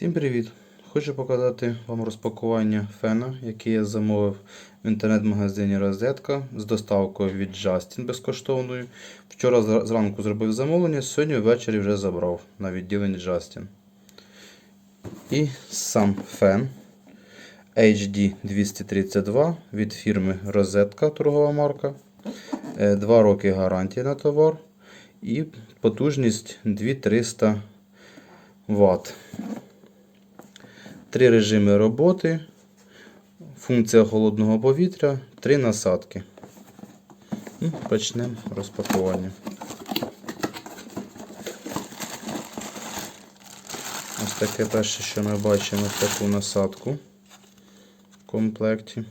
Всім привіт! Хочу показати вам розпакування фена, який я замовив в інтернет-магазині Розетка з доставкою від Justin безкоштовною. Вчора зранку зробив замовлення, сьогодні ввечері вже забрав на відділенні Justin. І сам фен HD 232 від фірми Розетка, торгова марка. 2 роки гарантії на товар і потужність 2300 Вт. 3 режими роботи, функція холодного повітря, 3 насадки. Почнемо розпакування. Ось таке перше, що ми бачимо, таку насадку в комплекті.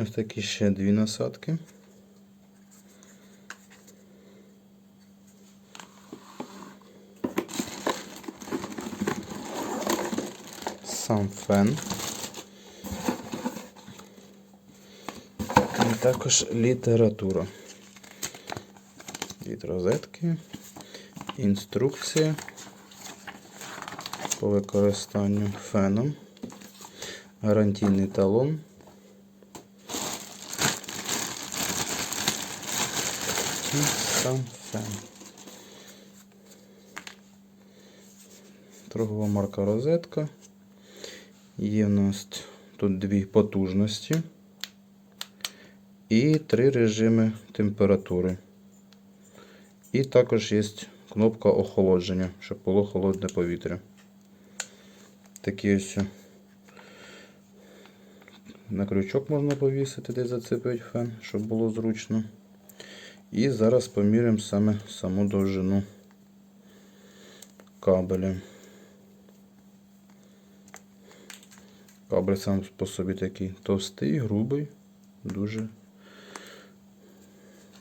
Ось такі ще 2 насадки. Сам фен. І також література. Від розетки. Інструкція по використанню феном. Гарантійний талон. І сам фен. Торгова марка Розетка. Є в нас тут 2 потужності і 3 режими температури. І також є кнопка охолодження, щоб було холодне повітря. Такі ось на крючок можна повісити, де зацепить фен, щоб було зручно. І зараз поміряємо саму довжину кабеля. Кабель сам по собі такий товстий, грубий, дуже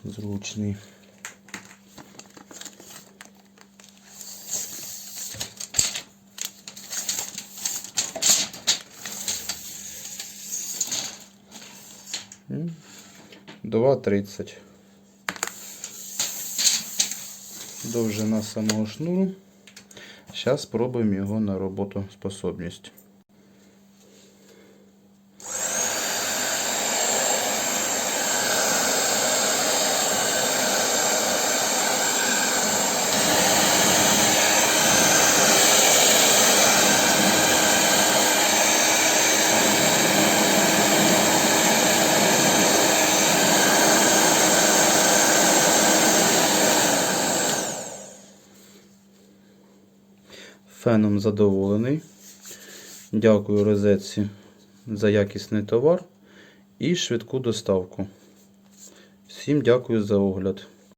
зручний. І 2,30. Довжина самого шнуру. Зараз спробуємо його на роботоспособність. Феном задоволений. Дякую Розетці за якісний товар і швидку доставку. Всім дякую за огляд.